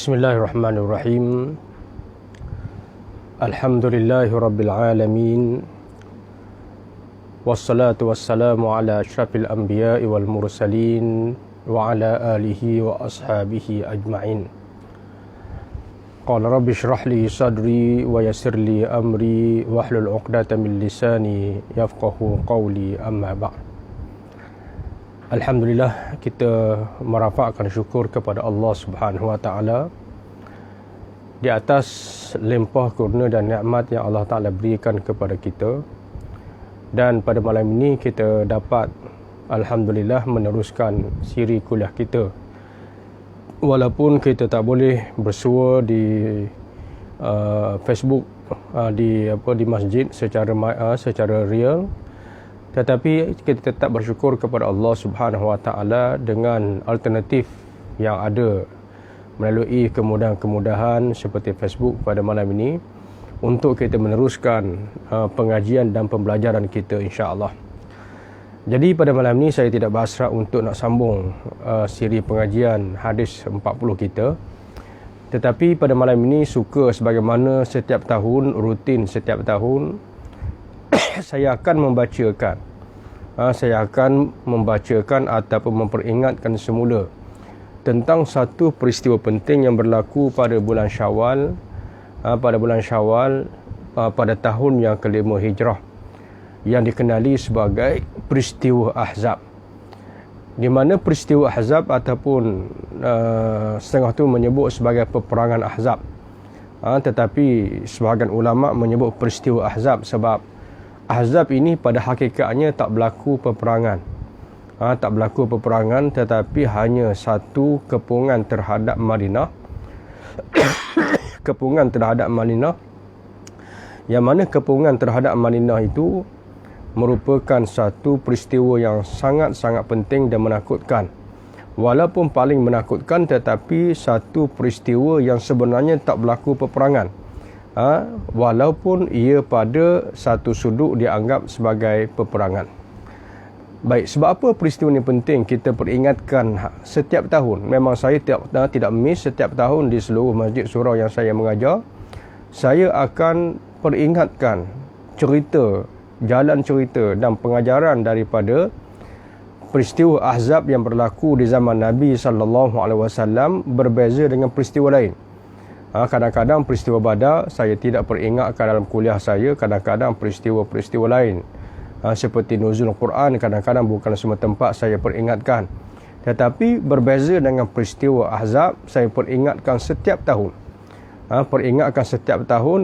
Bismillahirrahmanirrahim. Alhamdulillahirabbil alamin. Wassalatu wassalamu ala asyrafil anbiya'i wal mursalin wa ala alihi wa ashabihi ajma'in. Qala rabbi shrah li sadri wa yassir li amri wahlul 'uqdatam min lisani yafqahu qawli, amma ba'd. Alhamdulillah, kita merafakkan syukur kepada Allah Subhanahu wa taala di atas limpah kurnia dan nikmat yang Allah Taala berikan kepada kita. Dan pada malam ini kita dapat alhamdulillah meneruskan siri kuliah kita. Walaupun kita tak boleh bersua di Facebook di masjid secara real, tetapi kita tetap bersyukur kepada Allah Subhanahu wa taala dengan alternatif yang ada melalui kemudahan-kemudahan seperti Facebook pada malam ini untuk kita meneruskan pengajian dan pembelajaran kita, insya-Allah. Jadi pada malam ini saya tidak berhasrat untuk nak sambung siri pengajian hadis 40 kita. Tetapi pada malam ini suka sebagaimana setiap tahun, rutin setiap tahun, saya akan membacakan ataupun memperingatkan semula tentang satu peristiwa penting yang berlaku pada bulan Syawal, pada tahun yang kelima Hijrah, yang dikenali sebagai peristiwa Ahzab. Di mana peristiwa Ahzab ataupun setengah tu menyebut sebagai peperangan Ahzab, tetapi sebahagian ulama menyebut peristiwa Ahzab sebab Ahzab ini pada hakikatnya tak berlaku peperangan. Tetapi hanya satu kepungan terhadap Madinah. Kepungan terhadap Madinah, yang mana kepungan terhadap Madinah itu merupakan satu peristiwa yang sangat-sangat penting dan menakutkan. Walaupun paling menakutkan, tetapi satu peristiwa yang sebenarnya tak berlaku peperangan. Walaupun ia pada satu sudut dianggap sebagai peperangan. Baik, sebab apa peristiwa ini penting kita peringatkan setiap tahun? Memang saya tidak miss setiap tahun di seluruh masjid surau yang saya mengajar. Saya akan peringatkan jalan cerita dan pengajaran daripada peristiwa Ahzab yang berlaku di zaman Nabi SAW berbeza dengan peristiwa lain. Kadang-kadang peristiwa Badar saya tidak peringatkan dalam kuliah saya, kadang-kadang peristiwa-peristiwa lain seperti nuzul Quran kadang-kadang bukan semua tempat saya peringatkan. Tetapi berbeza dengan peristiwa Ahzab, saya peringatkan setiap tahun.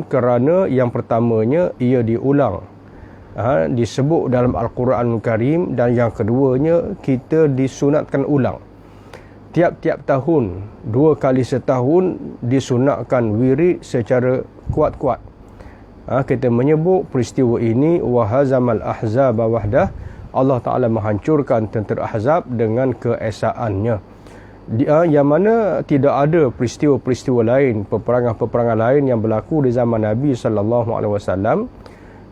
Kerana yang pertamanya ia diulang, disebut dalam Al-Quranul Karim, dan yang keduanya kita disunatkan ulang. Tiap-tiap tahun, 2 kali setahun disunatkan wirid secara kuat-kuat. Kita menyebut peristiwa ini wahazamal ahzaba wahdah. Allah Ta'ala menghancurkan tentera Ahzab dengan keesaannya. Yang mana tidak ada peristiwa-peristiwa lain, peperangan-peperangan lain yang berlaku di zaman Nabi SAW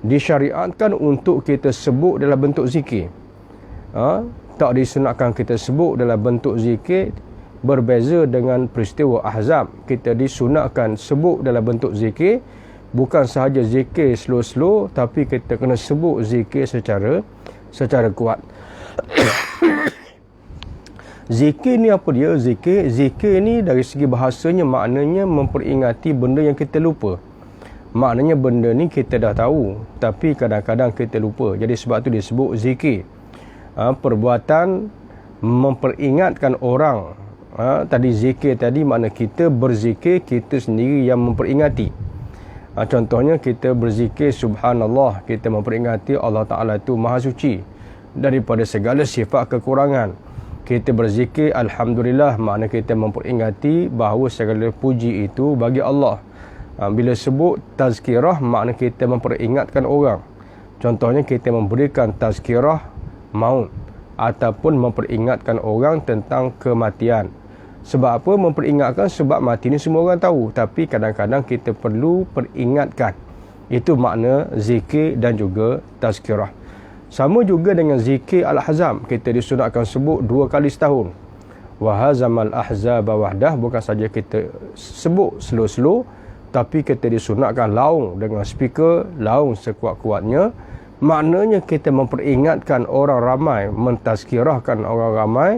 disyariatkan untuk kita sebut dalam bentuk zikir. Tak disunatkan kita sebut dalam bentuk zikir. Berbeza dengan peristiwa Ahzab, kita disunatkan sebut dalam bentuk zikir. Bukan sahaja zikir slow-slow, tapi kita kena sebut zikir secara kuat. Zikir ni apa dia? Zikir ni dari segi bahasanya maknanya memperingati benda yang kita lupa. Maknanya benda ni kita dah tahu, tapi kadang-kadang kita lupa. Jadi sebab tu disebut zikir. Perbuatan memperingatkan orang. Tadi zikir tadi makna kita berzikir, kita sendiri yang memperingati. Contohnya kita berzikir subhanallah, kita memperingati Allah Ta'ala itu maha suci daripada segala sifat kekurangan. Kita berzikir alhamdulillah, makna kita memperingati bahawa segala puji itu bagi Allah. Bila sebut tazkirah, makna kita memperingatkan orang. Contohnya kita memberikan tazkirah maut ataupun memperingatkan orang tentang kematian. Sebab apa memperingatkan? Sebab mati ni semua orang tahu, tapi kadang-kadang kita perlu peringatkan. Itu makna zikir dan juga tazkirah. Sama juga dengan zikir Al-Ahzab, kita disunatkan sebut 2 kali setahun. wa hazamal ahzaba wahdah, bukan saja kita sebut slow-slow, tapi kita disunatkan laung dengan speaker, laung sekuat-kuatnya. Maknanya kita memperingatkan orang ramai, mentazkirahkan orang ramai,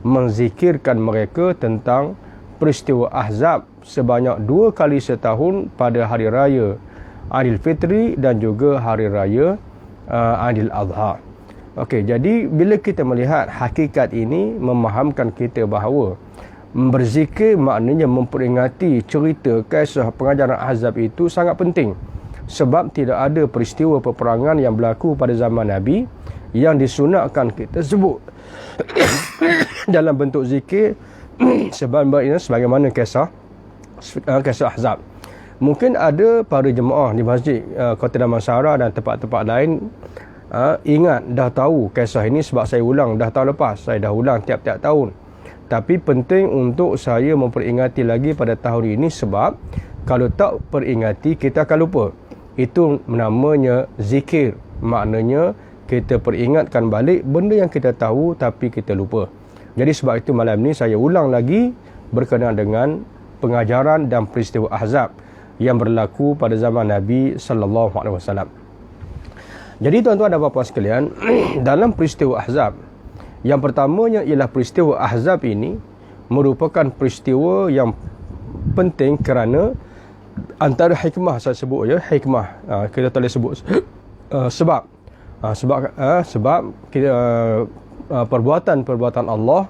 menzikirkan mereka tentang peristiwa Ahzab sebanyak 2 kali setahun pada hari raya Aidilfitri dan juga hari raya Aidil Adha. Okey, jadi bila kita melihat hakikat ini, memahamkan kita bahawa berzikir maknanya memperingati cerita kisah pengajaran Ahzab itu sangat penting. Sebab tidak ada peristiwa peperangan yang berlaku pada zaman Nabi yang disunatkan kita sebut dalam bentuk zikir sebagaimana kisah Ahzab. Mungkin ada para jemaah di masjid Kota Damansara dan tempat-tempat lain ingat, dah tahu kisah ini sebab saya ulang dah tahun lepas. Saya dah ulang tiap-tiap tahun. Tapi penting untuk saya memperingati lagi pada tahun ini, sebab kalau tak peringati kita akan lupa. Itu namanya zikir. Maknanya kita peringatkan balik benda yang kita tahu tapi kita lupa. Jadi sebab itu malam ni saya ulang lagi berkenaan dengan pengajaran dan peristiwa Ahzab yang berlaku pada zaman Nabi sallallahu alaihi wasallam. Jadi tuan-tuan dan puan-puan sekalian, dalam peristiwa Ahzab, yang pertamanya ialah peristiwa Ahzab ini merupakan peristiwa yang penting kerana antara hikmah, saya sebut je hikmah, kita tak boleh sebut sebab kita perbuatan Allah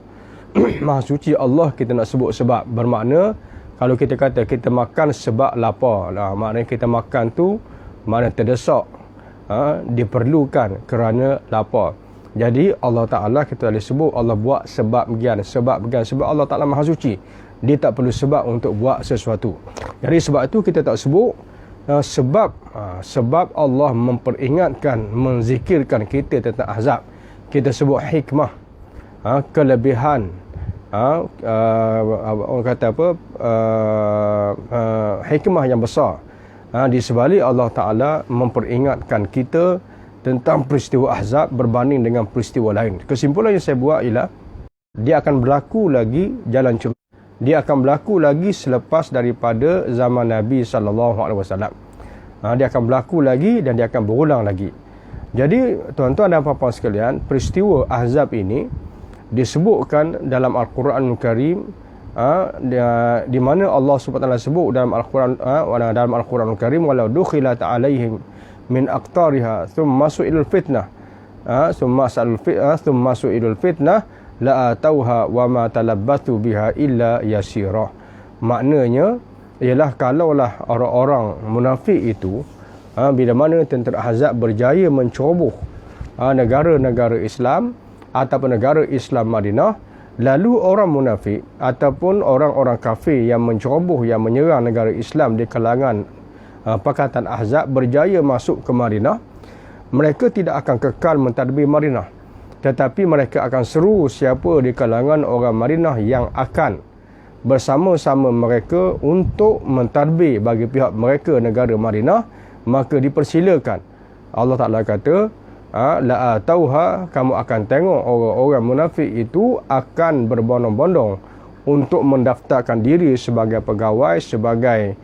Maha suci Allah, kita nak sebut sebab. Bermakna kalau kita kata kita makan sebab lapar, maknanya kita makan tu maknanya terdesak, diperlukan kerana lapar. Jadi Allah Ta'ala kita boleh sebut Allah buat sebab Allah Ta'ala Maha suci. Dia tak perlu sebab untuk buat sesuatu. Jadi sebab itu kita tak sebut sebab Allah memperingatkan, menzikirkan kita tentang Ahzab. Kita sebut hikmah, kelebihan, orang kata apa, hikmah yang besar. Di sebalik Allah Ta'ala memperingatkan kita tentang peristiwa Ahzab berbanding dengan peristiwa lain. Kesimpulan yang saya buat ialah dia akan berlaku lagi jalan cerita. Dia akan berlaku lagi selepas daripada zaman Nabi SAW. Dia akan berlaku lagi dan dia akan berulang lagi. Jadi tuan-tuan dan puan-puan sekalian, peristiwa Ahzab ini disebutkan dalam Al-Quranul Karim, di mana Allah SWT sebut dalam Al-Quranul Karim, walau dukhilat alaihim min aqtariha thumma su'ilul fitnah thumma su'ilul fitnah la atauha wa ma talabbathu biha illa yasira. Maknanya ialah kalaulah orang-orang munafik itu bila mana tentera Ahzab berjaya menceroboh negara-negara Islam ataupun negara Islam Madinah, lalu orang munafik ataupun orang-orang kafir yang menceroboh, yang menyerang negara Islam di kalangan Pakatan Ahzab berjaya masuk ke Madinah, mereka tidak akan kekal mentadbir Madinah, tetapi mereka akan seru siapa di kalangan orang Madinah yang akan bersama-sama mereka untuk mentadbir bagi pihak mereka negara Madinah, maka dipersilakan. Allah Ta'ala kata, la atauha, kamu akan tengok orang-orang munafik itu akan berbondong-bondong untuk mendaftarkan diri sebagai pegawai, sebagai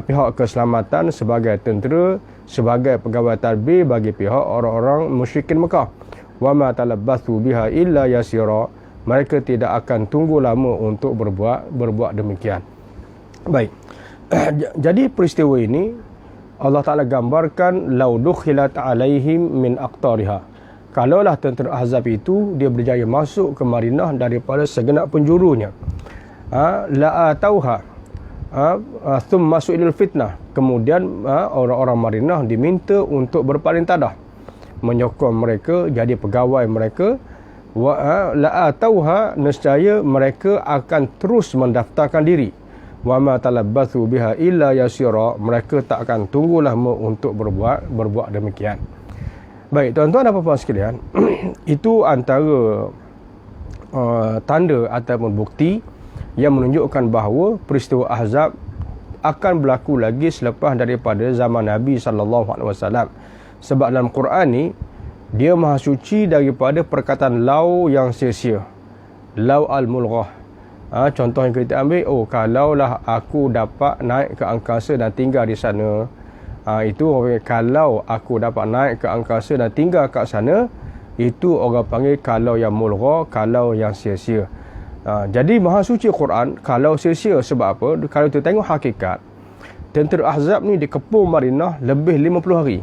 pihak keselamatan, sebagai tentera, sebagai pegawai tadbir bagi pihak orang-orang musyrikin Mekah. Wa ma talabbathu biha illa yasira, mereka tidak akan tunggu lama untuk berbuat demikian. Baik. Jadi peristiwa ini Allah Ta'ala gambarkan lau dukhilat alaihim min aqtariha. Kalaulah tentera Ahzab itu dia berjaya masuk ke Madinah daripada segenap penjurunya, la atauha thumma su'ilul fitnah, kemudian orang-orang Madinah diminta untuk berpaling tadah, menyokong mereka jadi pegawai mereka. La atauha, nescaya mereka akan terus mendaftarkan diri. Wa ma talabbathu biha illa yasira, mereka tak akan tunggu lama untuk berbuat demikian. Baik tuan-tuan dan puan-puan sekalian, itu antara tanda ataupun bukti yang menunjukkan bahawa peristiwa Ahzab akan berlaku lagi selepas daripada zaman Nabi SAW. Sebab dalam Quran ni dia Maha suci daripada perkataan lau yang sia-sia. lau al-mulghah. Contoh yang kita ambil, kalaulah aku dapat naik ke angkasa dan tinggal di sana. Itu kalau aku dapat naik ke angkasa dan tinggal kat sana, itu orang panggil kalau yang mulghah, kalau yang sia-sia. Jadi Maha Suci Quran kalau sia-sia sebab apa? Kalau kita tengok hakikat, tentera Ahzab ni dikepung Madinah lebih 50 hari.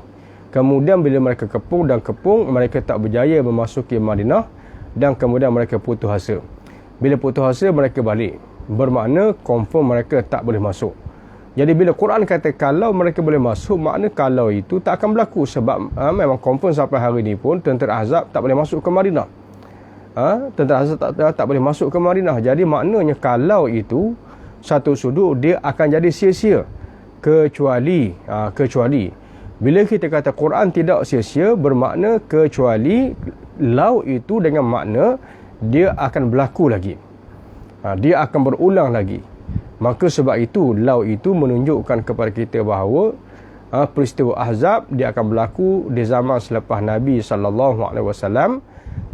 Kemudian bila mereka kepung, mereka tak berjaya memasuki Madinah dan kemudian mereka putus asa. Bila putus asa, mereka balik. Bermakna confirm mereka tak boleh masuk. Jadi bila Quran kata kalau mereka boleh masuk, makna kalau itu tak akan berlaku sebab memang confirm sampai hari ini pun tentera Ahzab tak boleh masuk ke Madinah. Tentera Ahzab tak boleh masuk ke Madinah. Jadi maknanya kalau itu satu sudut dia akan jadi sia-sia kecuali bila kita kata Quran tidak sia-sia, bermakna kecuali lau itu dengan makna dia akan berlaku lagi. Dia akan berulang lagi. Maka sebab itu lau itu menunjukkan kepada kita bahawa peristiwa Ahzab dia akan berlaku di zaman selepas Nabi SAW,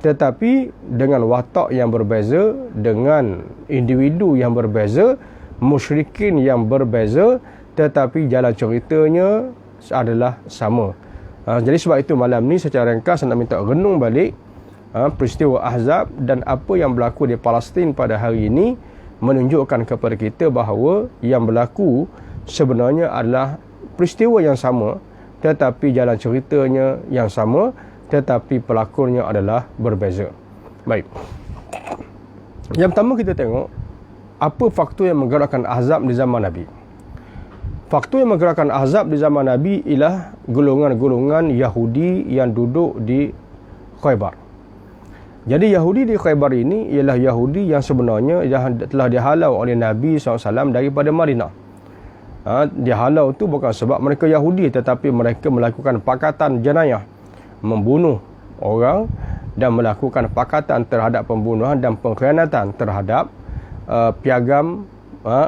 tetapi dengan watak yang berbeza, dengan individu yang berbeza, musyrikin yang berbeza, tetapi jalan ceritanya adalah sama. Jadi sebab itu malam ni secara ringkas nak minta renung balik peristiwa Ahzab dan apa yang berlaku di Palestin pada hari ini menunjukkan kepada kita bahawa yang berlaku sebenarnya adalah peristiwa yang sama, tetapi jalan ceritanya yang sama, tetapi pelakonnya adalah berbeza. Baik. Yang pertama kita tengok apa faktor yang menggerakkan Ahzab di zaman Nabi. Faktor yang menggerakkan Ahzab di zaman Nabi ialah golongan-golongan Yahudi yang duduk di Khaybar. Jadi Yahudi di Khaybar ini ialah Yahudi yang sebenarnya telah dihalau oleh Nabi SAW daripada Madinah. Dihalau tu bukan sebab mereka Yahudi, tetapi mereka melakukan pakatan jenayah, membunuh orang dan melakukan pakatan terhadap pembunuhan dan pengkhianatan terhadap piagam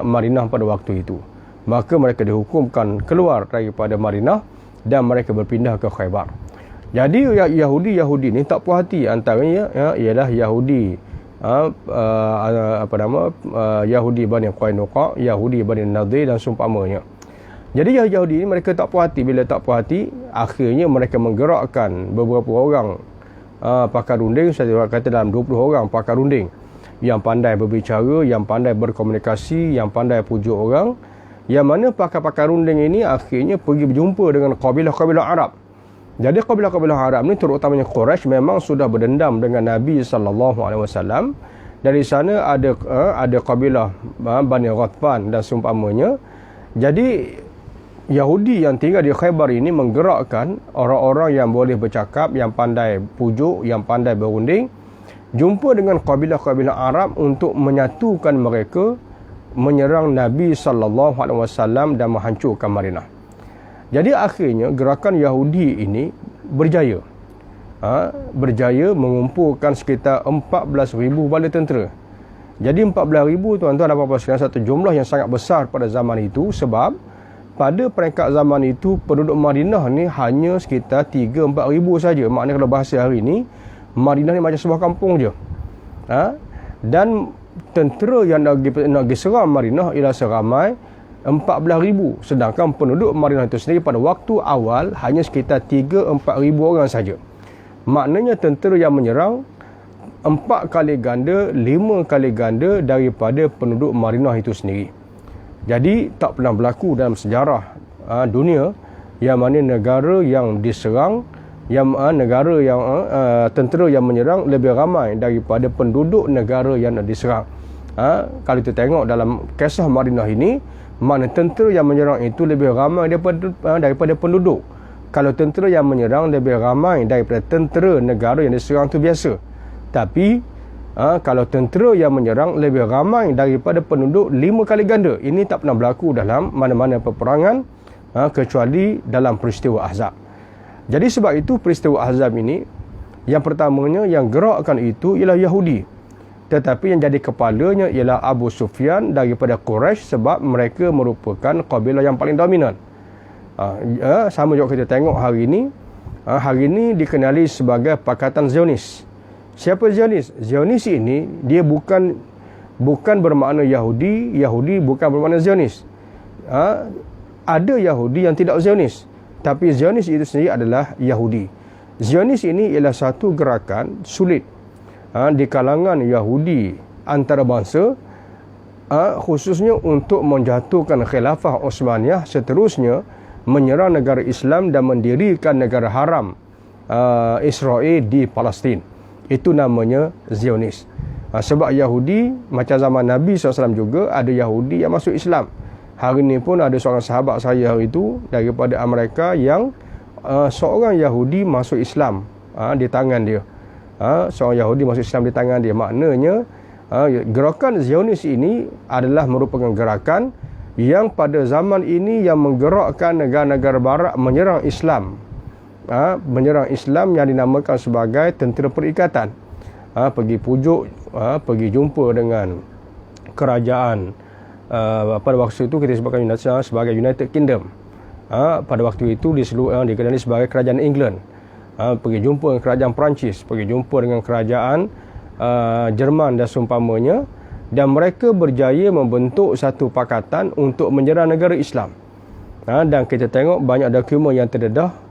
Madinah pada waktu itu. Maka mereka dihukumkan keluar daripada Madinah dan mereka berpindah ke Khaybar. Jadi Yahudi ni tak puas hati, antaranya ialah Yahudi Yahudi Bani Qainuqa, Yahudi Bani Nadir dan seumpamanya. Jadi Yahudi ni mereka tak puas hati. Bila tak puas hati, akhirnya mereka menggerakkan beberapa orang pakar runding, saya kata dalam 20 orang pakar runding yang pandai berbicara, yang pandai berkomunikasi, yang pandai pujuk orang, yang mana pakar-pakar runding ini akhirnya pergi berjumpa dengan kabilah-kabilah Arab. Jadi kabilah-kabilah Arab ni, terutamanya Quraisy, memang sudah berdendam dengan Nabi SAW. Dari sana ada kabilah Bani Ghatfan dan seumpamanya. Jadi Yahudi yang tinggal di Khaybar ini menggerakkan orang-orang yang boleh bercakap, yang pandai pujuk, yang pandai berunding, jumpa dengan kabilah-kabilah Arab untuk menyatukan mereka menyerang Nabi SAW dan menghancurkan Madinah. Jadi akhirnya gerakan Yahudi ini berjaya. Berjaya mengumpulkan sekitar 14,000 bala tentera. Jadi 14,000 tuan-tuan dan puan-puan sekalian, satu jumlah yang sangat besar pada zaman itu, sebab pada peringkat zaman itu penduduk Madinah ni hanya sekitar 3-4 ribu saja. Maknanya kalau bahasa hari ini, Madinah ni macam sebuah kampung je. Dan tentera yang nak pergi serang Madinah ialah seramai 14,000, sedangkan penduduk Madinah itu sendiri pada waktu awal hanya sekitar 3-4 ribu orang saja. Maknanya tentera yang menyerang 4 kali ganda, 5 kali ganda daripada penduduk Madinah itu sendiri. Jadi tak pernah berlaku dalam sejarah dunia yang mana negara yang diserang, negara yang tentera yang menyerang lebih ramai daripada penduduk negara yang diserang. Kalau kita tengok dalam kisah Madinah ini, mana tentera yang menyerang itu lebih ramai daripada penduduk. Kalau tentera yang menyerang lebih ramai daripada tentera negara yang diserang itu biasa. Tapi kalau tentera yang menyerang lebih ramai daripada penduduk 5 kali ganda, ini tak pernah berlaku dalam mana-mana peperangan kecuali dalam peristiwa Ahzab. Jadi sebab itu peristiwa Ahzab ini, yang pertamanya yang gerakkan itu ialah Yahudi. Tetapi yang jadi kepalanya ialah Abu Sufyan daripada Quraisy, sebab mereka merupakan kabilah yang paling dominan. Sama juga kita tengok hari ini. Hari ini dikenali sebagai Pakatan Zionis. Siapa Zionis? Zionis ini dia bukan bermakna Yahudi, Yahudi bukan bermakna Zionis. Ada Yahudi yang tidak Zionis, tapi Zionis itu sendiri adalah Yahudi. Zionis ini ialah satu gerakan sulit di kalangan Yahudi antarabangsa, khususnya untuk menjatuhkan khilafah Osmaniyah, seterusnya menyerang negara Islam dan mendirikan negara haram Israel di Palestin. Itu namanya Zionis. Sebab Yahudi, macam zaman Nabi SAW juga, ada Yahudi yang masuk Islam. Hari ini pun ada seorang sahabat saya hari itu daripada Amerika yang seorang Yahudi masuk Islam di tangan dia. Seorang Yahudi masuk Islam di tangan dia. Maknanya gerakan Zionis ini adalah merupakan gerakan yang pada zaman ini yang menggerakkan negara-negara barat menyerang Islam. Menyerang Islam yang dinamakan sebagai tentera perikatan. Pergi pujuk, pergi jumpa dengan kerajaan, pada waktu itu kita sebutkan sebagai United Kingdom. Pada waktu itu dikenali sebagai kerajaan England. Pergi jumpa dengan kerajaan Perancis, pergi jumpa dengan kerajaan Jerman dan seumpamanya, dan mereka berjaya membentuk satu pakatan untuk menyerang negara Islam. Dan kita tengok banyak dokumen yang terdedah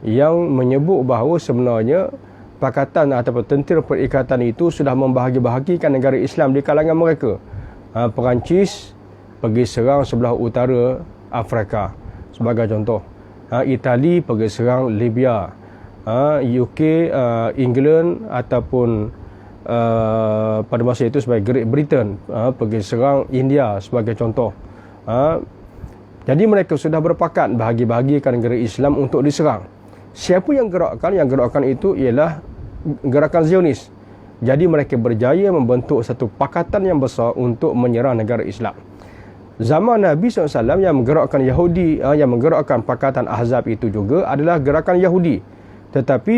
yang menyebut bahawa sebenarnya pakatan ataupun tentera perikatan itu sudah membahagi-bahagikan negara Islam di kalangan mereka. Perancis pergi serang sebelah utara Afrika sebagai contoh. Itali pergi serang Libya. UK, England ataupun pada masa itu sebagai Great Britain pergi serang India sebagai contoh. Jadi mereka sudah berpakat bahagi-bahagikan negara Islam untuk diserang. Siapa yang gerakkan? Yang gerakkan itu ialah gerakan Zionis. Jadi mereka berjaya membentuk satu pakatan yang besar untuk menyerang negara Islam. Zaman Nabi SAW yang menggerakkan Yahudi, yang menggerakkan pakatan Ahzab itu juga adalah gerakan Yahudi. Tetapi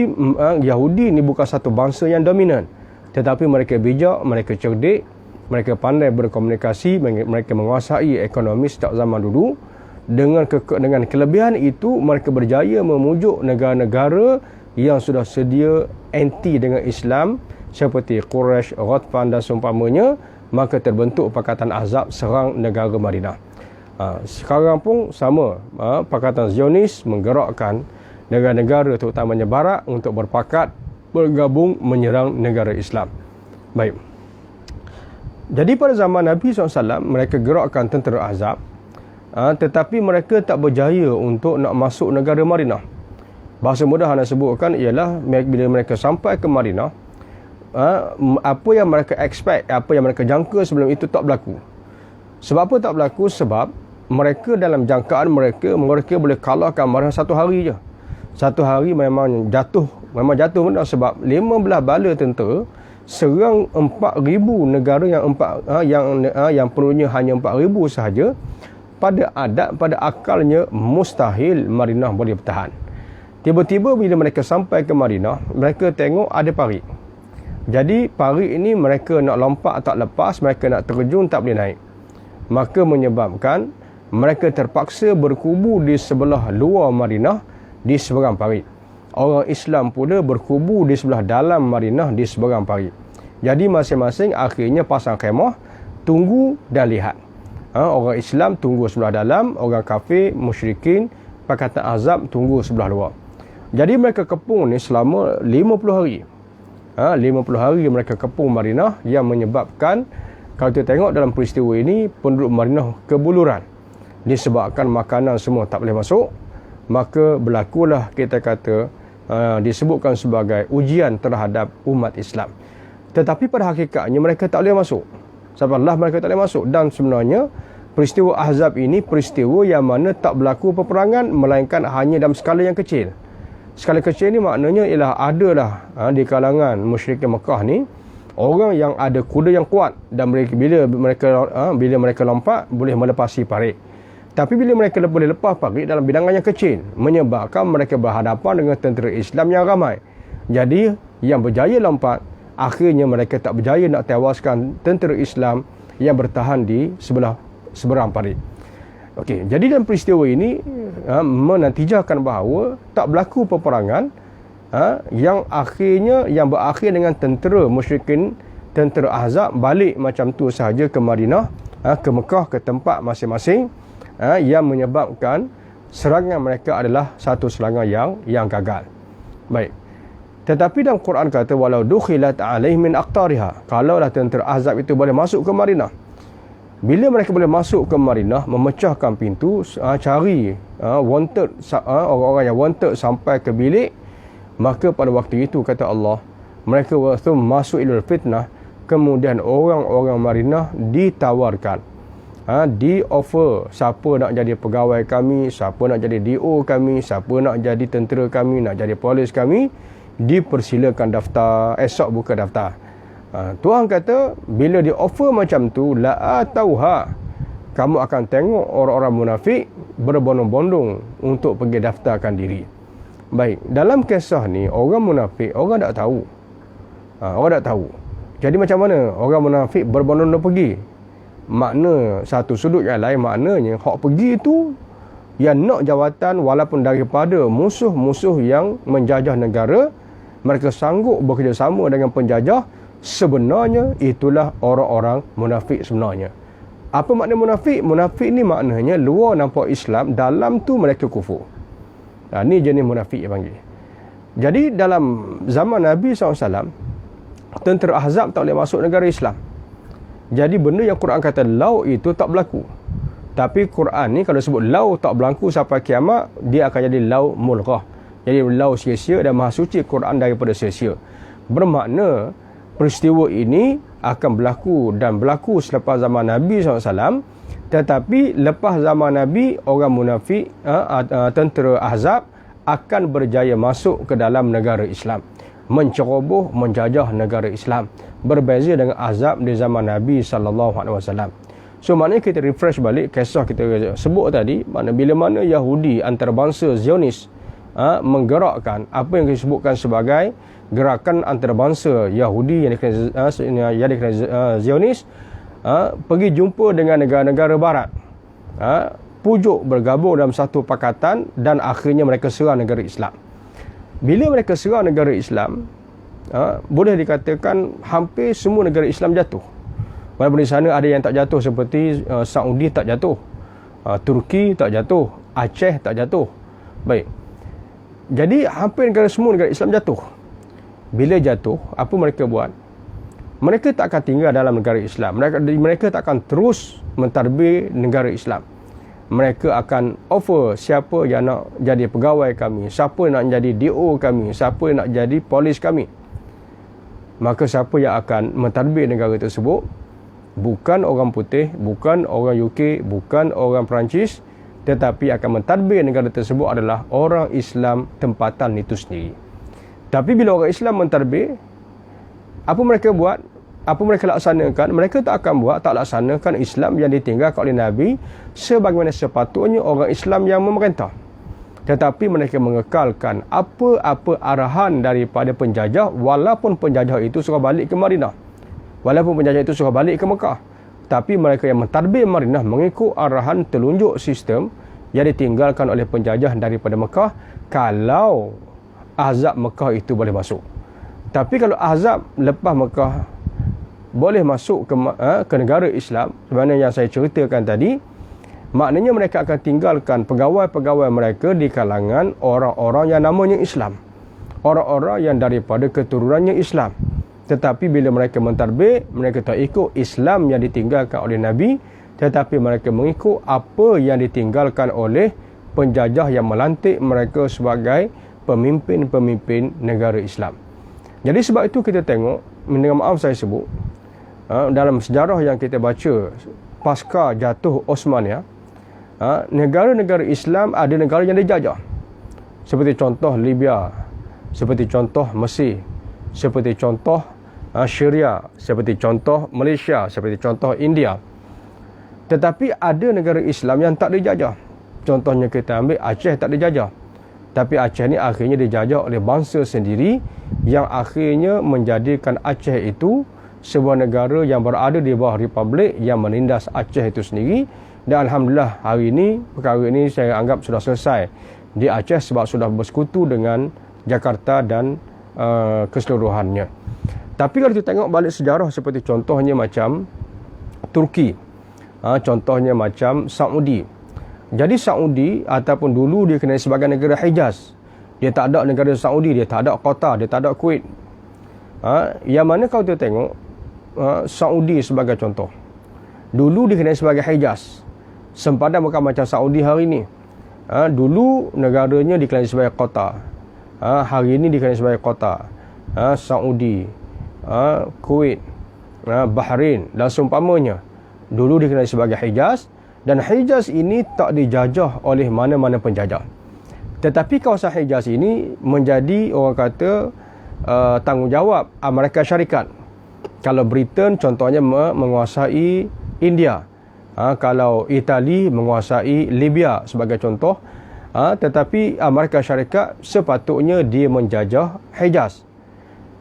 Yahudi ini bukan satu bangsa yang dominan. Tetapi mereka bijak, mereka cerdik, mereka pandai berkomunikasi, mereka menguasai ekonomi sejak zaman dulu. Dengan kelebihan itu, mereka berjaya memujuk negara-negara yang sudah sedia anti dengan Islam seperti Quraisy, Ghatfan dan seumpamanya. Maka terbentuk Pakatan Ahzab serang negara Madinah. Sekarang pun sama, Pakatan Zionis menggerakkan negara-negara terutamanya Barat untuk berpakat bergabung menyerang negara Islam. Baik. Jadi pada zaman Nabi SAW mereka gerakkan tentera Ahzab, tetapi mereka tak berjaya untuk nak masuk negara Madinah. Bahasa mudah nak sebutkan ialah bila mereka sampai ke Madinah, apa yang mereka expect, apa yang mereka jangka sebelum itu tak berlaku. Sebab apa tak berlaku? Sebab mereka dalam jangkaan mereka boleh kalahkan Madinah satu hari je. Satu hari memang jatuh benar, sebab 15 bala tentera serang 4,000 negara yang perlunya hanya 4,000 sahaja. Pada akalnya mustahil Madinah boleh bertahan. Tiba-tiba bila mereka sampai ke Madinah, mereka tengok ada parit. Jadi parit ini mereka nak lompat tak lepas, mereka nak terjun tak boleh naik. Maka menyebabkan mereka terpaksa berkubu di sebelah luar Madinah di seberang parit. Orang Islam pula berkubu di sebelah dalam Madinah di seberang parit. Jadi masing-masing akhirnya pasang khemah, tunggu dan lihat. Orang Islam tunggu sebelah dalam, orang kafir, musyrikin, Pakatan Ahzab tunggu sebelah luar. Jadi mereka kepung ni selama 50 hari. 50 hari mereka kepung Madinah, yang menyebabkan, kalau kita tengok dalam peristiwa ini, penduduk Madinah kebuluran disebabkan makanan semua tak boleh masuk. Maka berlakulah, kita kata, disebutkan sebagai ujian terhadap umat Islam. Tetapi pada hakikatnya mereka tak boleh masuk. Sebablah mereka tak boleh masuk. Dan sebenarnya peristiwa Ahzab ini peristiwa yang mana tak berlaku peperangan, melainkan hanya dalam skala yang kecil. Skala kecil ni maknanya ialah adalah di kalangan musyrikin Mekah ni orang yang ada kuda yang kuat, dan bila mereka lompat boleh melepasi parit. Tapi bila mereka boleh lepas parit dalam bidangan yang kecil, menyebabkan mereka berhadapan dengan tentera Islam yang ramai. Jadi yang berjaya lompat, akhirnya mereka tak berjaya nak tewaskan tentera Islam yang bertahan di seberang parit. Okey, jadi dalam peristiwa ini menatijahkan bahawa tak berlaku peperangan, yang akhirnya yang berakhir dengan tentera musyrikin, tentera Ahzab balik macam tu sahaja ke Madinah, ke Mekah, ke tempat masing-masing, yang menyebabkan serangan mereka adalah satu serangan yang gagal. Baik. Tetapi dalam Quran kata walau dukhilat alaihim min aqtariha, kalaulah tentera Ahzab itu boleh masuk ke Madinah. Bila mereka boleh masuk ke Madinah, memecahkan pintu, cari wanted, orang-orang yang wanted sampai ke bilik, maka pada waktu itu kata Allah, mereka masuk ilal fitnah, kemudian orang-orang Madinah ditawarkan, di offer, siapa nak jadi pegawai kami, siapa nak jadi DO kami, siapa nak jadi tentera kami, nak jadi polis kami, dipersilakan daftar, esok buka daftar. Tuhan kata bila di offer macam tu, la tauha, kamu akan tengok orang-orang munafik berbondong-bondong untuk pergi daftarkan diri. Baik, dalam kisah ni orang munafik, orang tak tahu. Orang tak tahu. Jadi macam mana orang munafik berbondong-bondong pergi? Makna satu sudut yang lain, maknanya hak pergi tu yang nak jawatan walaupun daripada musuh-musuh yang menjajah negara, mereka sanggup bekerjasama dengan penjajah. Sebenarnya itulah orang-orang munafik sebenarnya. Apa makna munafik? Munafik ni maknanya luar nampak Islam, dalam tu mereka kufur. Ni jenis munafik yang panggil. Jadi dalam zaman Nabi SAW, tentera Ahzab tak boleh masuk negara Islam. Jadi benda yang Quran kata lau itu tak berlaku. Tapi Quran ni kalau sebut lau tak berlaku sampai kiamat, dia akan jadi lau mulghah. Jadi lau sia-sia, dan maha suci Quran daripada sia-sia. Bermakna peristiwa ini akan berlaku dan berlaku selepas zaman Nabi SAW. Tetapi lepas zaman Nabi, orang munafik, tentera Ahzab akan berjaya masuk ke dalam negara Islam, menceroboh, menjajah negara Islam. Berbeza dengan Ahzab di zaman Nabi SAW. So maknanya kita refresh balik kisah kita sebut tadi, makna bila mana Yahudi antarabangsa Zionis menggerakkan apa yang disebutkan sebagai gerakan antarabangsa Yahudi yang dikenal Zionis, pergi jumpa dengan negara-negara barat, pujuk bergabung dalam satu pakatan, dan akhirnya mereka serang negara Islam. Bila mereka serang negara Islam, boleh dikatakan hampir semua negara Islam jatuh. Walaupun di sana ada yang tak jatuh, seperti Saudi tak jatuh, Turki tak jatuh, Aceh tak jatuh. Baik. Jadi hampir semua negara Islam jatuh. Bila jatuh, apa mereka buat? Mereka tak akan tinggal dalam negara Islam. Mereka tak akan terus mentadbir negara Islam. Mereka akan offer siapa yang nak jadi pegawai kami, siapa nak jadi DO kami, siapa nak jadi polis kami. Maka siapa yang akan mentadbir negara tersebut? Bukan orang putih, bukan orang UK, bukan orang Perancis, tetapi akan mentadbir negara tersebut adalah orang Islam tempatan itu sendiri. Tapi bila orang Islam mentadbir, apa mereka buat? Apa mereka laksanakan? Mereka tak laksanakan Islam yang ditinggalkan oleh Nabi sebagaimana sepatutnya orang Islam yang memerintah. Tetapi mereka mengekalkan apa-apa arahan daripada penjajah, walaupun penjajah itu suruh balik ke Madinah, walaupun penjajah itu suruh balik ke Mekah. Tapi mereka yang mentadbir Madinah mengikut arahan telunjuk sistem yang ditinggalkan oleh penjajah daripada Mekah, kalau Ahzab Mekah itu boleh masuk. Tapi kalau Ahzab lepas Mekah boleh masuk ke negara Islam, sebenarnya yang saya ceritakan tadi, maknanya mereka akan tinggalkan pegawai-pegawai mereka di kalangan orang-orang yang namanya Islam, orang-orang yang daripada keturunannya Islam. Tetapi bila mereka mentadbir, mereka tak ikut Islam yang ditinggalkan oleh Nabi, tetapi mereka mengikut apa yang ditinggalkan oleh penjajah yang melantik mereka sebagai pemimpin-pemimpin negara Islam. Jadi sebab itu kita tengok, dengan maaf saya sebut, dalam sejarah yang kita baca pasca jatuh Osmania, negara-negara Islam ada negara yang dijajah. Seperti contoh Libya, seperti contoh Mesir, seperti contoh Syria, seperti contoh Malaysia, seperti contoh India. Tetapi ada negara Islam yang tak dijajah. Contohnya kita ambil Aceh, tak dijajah. Tapi Aceh ni akhirnya dijajah oleh bangsa sendiri, yang akhirnya menjadikan Aceh itu sebuah negara yang berada di bawah republik yang menindas Aceh itu sendiri. Dan Alhamdulillah hari ini perkara ini saya anggap sudah selesai di Aceh, sebab sudah bersekutu dengan Jakarta dan keseluruhannya. Tapi kalau kita tengok balik sejarah seperti contohnya macam Turki, contohnya macam Saudi. Jadi Saudi ataupun dulu dia kenal sebagai negara Hijaz. Dia tak ada negara Saudi, dia tak ada Qatar, dia tak ada Kuwait. Yang mana kalau kita tengok Saudi sebagai contoh. Dulu dia kenal sebagai Hijaz. Sempadan bukan macam Saudi hari ini. Dulu negaranya dikenali sebagai Qatar. Hari ini dikenali sebagai Qatar. Saudi, Kuwait, Bahrain dan seumpamanya. Dulu dikenali sebagai Hijaz, dan Hijaz ini tak dijajah oleh mana-mana penjajah. Tetapi kawasan Hijaz ini menjadi orang kata tanggungjawab Amerika Syarikat. Kalau Britain contohnya menguasai India, kalau Itali menguasai Libya sebagai contoh, tetapi Amerika Syarikat sepatutnya dia menjajah Hijaz.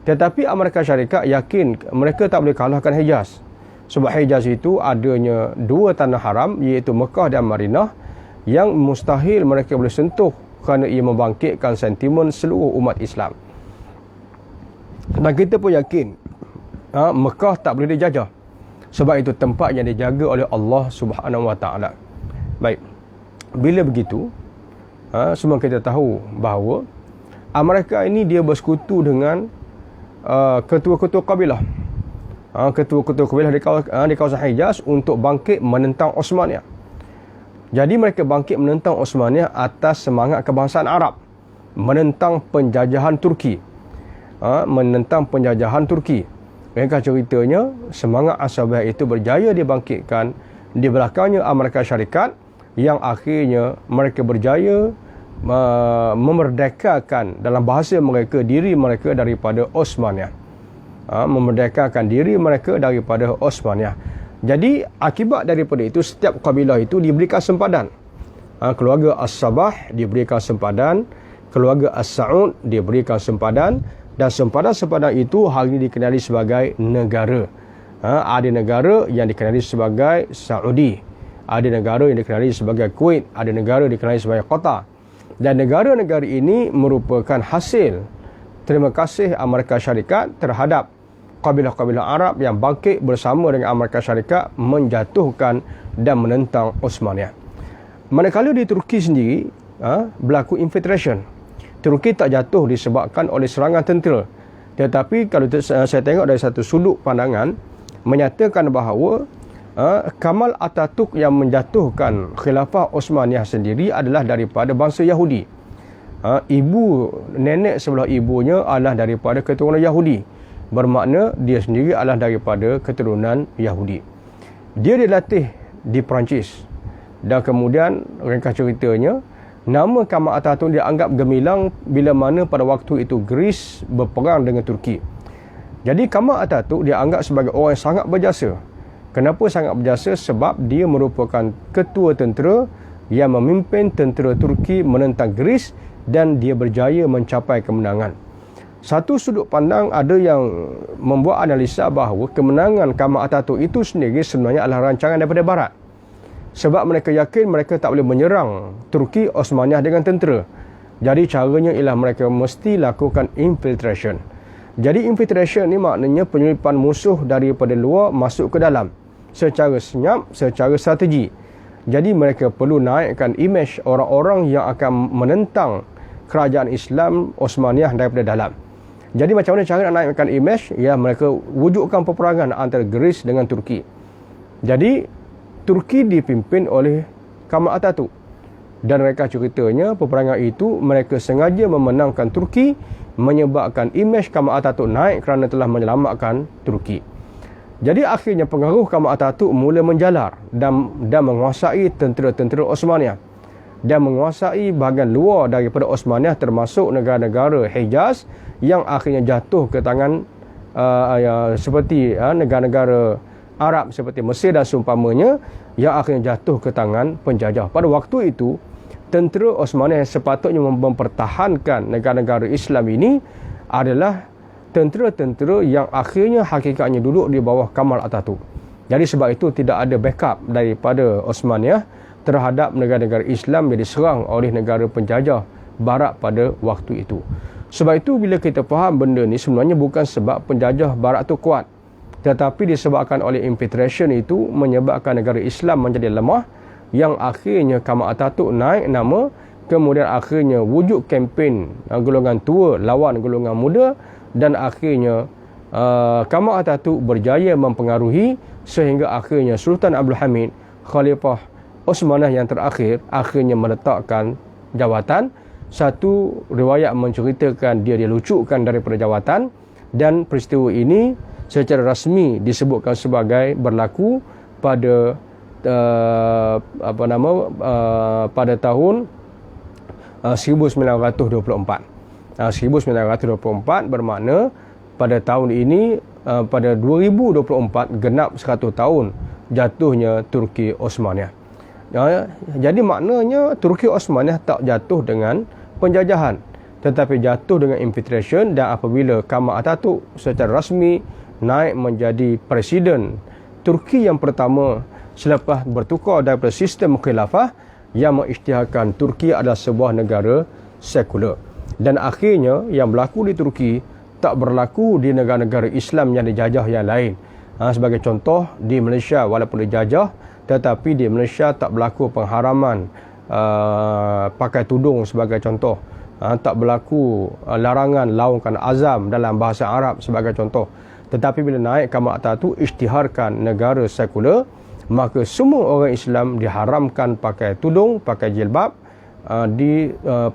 Tetapi Amerika Syarikat yakin mereka tak boleh kalahkan Hijaz. Sebab Hijaz itu adanya dua tanah haram, iaitu Mekah dan Madinah, yang mustahil mereka boleh sentuh kerana ia membangkitkan sentimen seluruh umat Islam. Dan kita pun yakin Mekah tak boleh dijajah. Sebab itu tempat yang dijaga oleh Allah Subhanahu Wa Taala. Baik. Bila begitu, semua kita tahu bahawa Amerika ini dia bersekutu dengan ketua-ketua kabilah. Ketua-ketua kabilah di kawasan Hijaz untuk bangkit menentang Osmaniyah. Jadi mereka bangkit menentang Osmaniyah atas semangat kebangsaan Arab, menentang penjajahan Turki. Menentang penjajahan Turki. Mereka ceritanya semangat Asabiyah itu berjaya dibangkitkan di belakangnya Amerika Syarikat, yang akhirnya mereka berjaya memerdekakan dalam bahasa mereka diri mereka daripada Osmaniyah. Memerdekakan diri mereka daripada Osmaniyah. Jadi akibat daripada itu setiap kabilah itu diberikan sempadan. Keluarga As-Sabah diberikan sempadan, keluarga As-Sa'ud diberikan sempadan, dan sempadan-sempadan itu hari ini dikenali sebagai negara. Ada negara yang dikenali sebagai Saudi, ada negara yang dikenali sebagai Kuwait, ada negara yang dikenali sebagai Qatar. Dan negara-negara ini merupakan hasil terima kasih Amerika Syarikat terhadap kabilah-kabilah Arab yang bangkit bersama dengan Amerika Syarikat menjatuhkan dan menentang Osmaniyah. Manakala di Turki sendiri berlaku infiltration. Turki tak jatuh disebabkan oleh serangan tentera. Tetapi kalau saya tengok dari satu sudut pandangan, menyatakan bahawa Kamal Atatürk yang menjatuhkan khilafah Osmaniyah sendiri adalah daripada bangsa Yahudi. Ibu nenek sebelah ibunya adalah daripada keturunan Yahudi. Bermakna dia sendiri adalah daripada keturunan Yahudi. Dia dilatih di Perancis. Dan kemudian ringkas ceritanya, nama Kamal Atatürk dianggap gemilang bila mana pada waktu itu Greece berperang dengan Turki. Jadi Kamal Atatürk dianggap sebagai orang yang sangat berjasa. Kenapa sangat berjasa? Sebab dia merupakan ketua tentera yang memimpin tentera Turki menentang Greece dan dia berjaya mencapai kemenangan. Satu sudut pandang ada yang membuat analisa bahawa kemenangan Kamal Atatürk itu sendiri sebenarnya adalah rancangan daripada Barat. Sebab mereka yakin mereka tak boleh menyerang Turki Osmaniyah dengan tentera. Jadi caranya ialah mereka mesti lakukan infiltration. Jadi infiltration ni maknanya penyelidipan musuh daripada luar masuk ke dalam secara senyap, secara strategi. Jadi mereka perlu naikkan imej orang-orang yang akan menentang kerajaan Islam Osmaniyah daripada dalam. Jadi macam mana cara nak naikkan imej? Ya, mereka wujudkan peperangan antara Greece dengan Turki. Jadi Turki dipimpin oleh Kamal Atatürk. Dan mereka ceritanya peperangan itu mereka sengaja memenangkan Turki, menyebabkan imej Kamal Atatürk naik kerana telah menyelamatkan Turki. Jadi akhirnya pengaruh Kamal Atatürk mula menjalar dan menguasai tentera-tentera Osmaniyah dan menguasai bahagian luar daripada Osmaniyah, termasuk negara-negara Hijaz yang akhirnya jatuh ke tangan seperti negara-negara Arab seperti Mesir dan seumpamanya, yang akhirnya jatuh ke tangan penjajah. Pada waktu itu, tentera Osmaniyah yang sepatutnya mempertahankan negara-negara Islam ini adalah tentera-tentera yang akhirnya hakikatnya duduk di bawah Kamal Atatürk. Jadi sebab itu tidak ada backup daripada Osmaniyah terhadap negara-negara Islam yang diserang oleh negara penjajah Barat pada waktu itu. Sebab itu bila kita faham benda ni sebenarnya bukan sebab penjajah barat tu kuat, tetapi disebabkan oleh infiltration itu menyebabkan negara Islam menjadi lemah, yang akhirnya Kamal Atatürk naik nama, kemudian akhirnya wujud kempen golongan tua lawan golongan muda, dan akhirnya Kamal Atatürk berjaya mempengaruhi sehingga akhirnya Sultan Abdul Hamid, Khalifah Osmaniyah yang terakhir, akhirnya meletakkan jawatan. Satu riwayat menceritakan dia dilucutkan daripada jawatan, dan peristiwa ini secara rasmi disebutkan sebagai berlaku pada pada tahun 1924. 1924 bermakna pada tahun ini, pada 2024 genap 100 tahun jatuhnya Turki Osmaniyah. Jadi maknanya Turki Osmaniyah tak jatuh dengan penjajahan, tetapi jatuh dengan infiltration. Dan apabila Kamal Atatürk secara rasmi naik menjadi presiden Turki yang pertama selepas bertukar daripada sistem khilafah yang mengisytiharkan Turki adalah sebuah negara sekular. Dan akhirnya yang berlaku di Turki tak berlaku di negara-negara Islam yang dijajah yang lain. Sebagai contoh, di Malaysia walaupun dijajah, tetapi di Malaysia tak berlaku pengharaman pakai tudung sebagai contoh. Tak berlaku larangan laungkan azam dalam bahasa Arab sebagai contoh. Tetapi bila naik Kamal Atatürk isytiharkan negara sekular, maka semua orang Islam diharamkan pakai tudung, pakai jilbab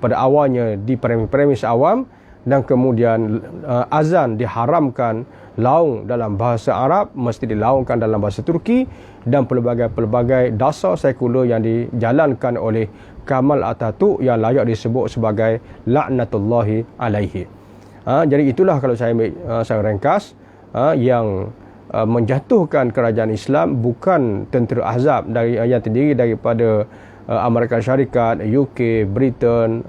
pada awalnya di premis awam, dan kemudian azan diharamkan laung dalam bahasa Arab, mesti dilaungkan dalam bahasa Turki, dan pelbagai-pelbagai dasar sekular yang dijalankan oleh Kamal Atatürk yang layak disebut sebagai laknatullahi alaihi. Jadi itulah kalau saya ringkas, yang menjatuhkan kerajaan Islam bukan tentera Ahzab yang terdiri daripada Amerika Syarikat, UK, Britain,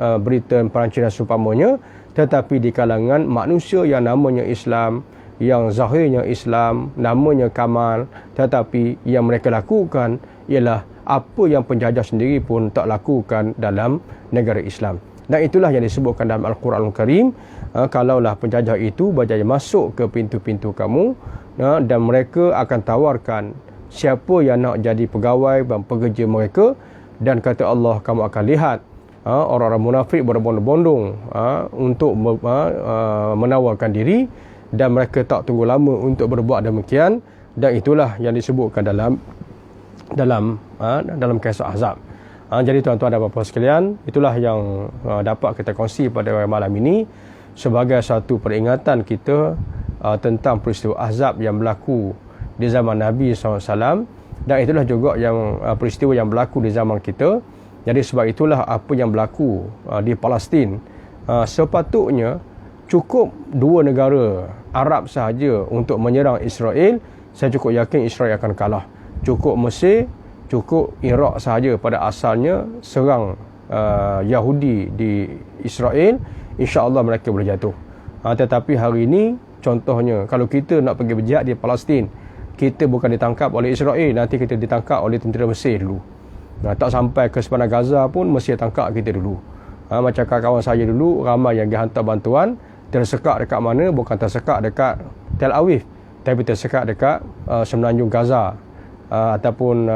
Perancis dan seumpamanya, tetapi di kalangan manusia yang namanya Islam, yang zahirnya Islam, namanya Kamal, tetapi yang mereka lakukan ialah apa yang penjajah sendiri pun tak lakukan dalam negara Islam. Dan itulah yang disebutkan dalam Al-Quranul Karim, kalaulah penjajah itu berjaya masuk ke pintu-pintu kamu, dan mereka akan tawarkan siapa yang nak jadi pegawai dan pekerja mereka, dan kata Allah, kamu akan lihat orang-orang munafik berbondong-bondong untuk menawarkan diri, dan mereka tak tunggu lama untuk berbuat demikian. Dan itulah yang disebutkan dalam kisah Ahzab. Jadi tuan-tuan dan puan-puan sekalian, itulah yang dapat kita kongsi pada malam ini sebagai satu peringatan kita tentang peristiwa Ahzab yang berlaku di zaman Nabi SAW, dan itulah juga yang peristiwa yang berlaku di zaman kita. Jadi sebab itulah apa yang berlaku di Palestin, sepatutnya cukup dua negara Arab sahaja untuk menyerang Israel. Saya cukup yakin Israel akan kalah. Cukup Mesir, cukup Iraq sahaja pada asalnya serang Yahudi di Israel, insya-Allah mereka boleh jatuh. Tetapi hari ini contohnya, kalau kita nak pergi berjihad di Palestin, kita bukan ditangkap oleh Israel, nanti kita ditangkap oleh tentera Mesir dulu. Tak sampai ke sepanjang Gaza pun Mesir tangkap kita dulu. Macam kawan-kawan saya dulu, ramai yang dihantar bantuan, tersekat dekat mana? Bukan tersekat dekat Tel Aviv, tapi tersekat dekat semenanjung Gaza, ataupun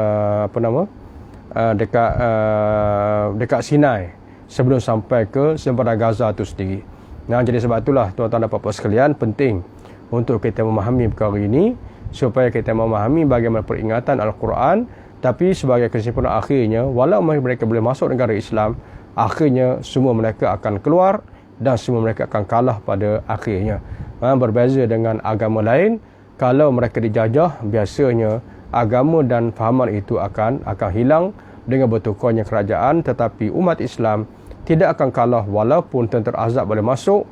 dekat Sinai, sebelum sampai ke sempadan Gaza itu sendiri. Jadi sebab itulah tuan-tuan dan puan-puan sekalian, penting untuk kita memahami perkara ini, supaya kita memahami bagaimana peringatan Al-Quran. Tapi sebagai kesimpulan akhirnya, walau mereka boleh masuk negara Islam, akhirnya semua mereka akan keluar dan semua mereka akan kalah pada akhirnya. Berbeza dengan agama lain, kalau mereka dijajah, biasanya agama dan fahaman itu akan hilang dengan bertukarnya kerajaan. Tetapi umat Islam tidak akan kalah walaupun tentera Ahzab boleh masuk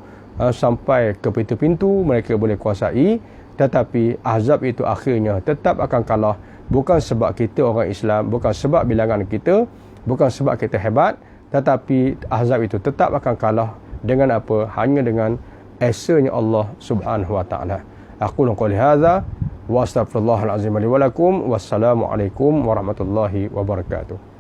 sampai ke pintu-pintu, mereka boleh kuasai, tetapi Ahzab itu akhirnya tetap akan kalah. Bukan sebab kita orang Islam, bukan sebab bilangan kita, bukan sebab kita hebat, tetapi Ahzab itu tetap akan kalah dengan apa? Hanya dengan esanya Allah Subhanahu wa taala. Aqulu qouli hadza wa astaghfirullahal azim li wa lakum. Wassalamualaikum warahmatullahi wabarakatuh.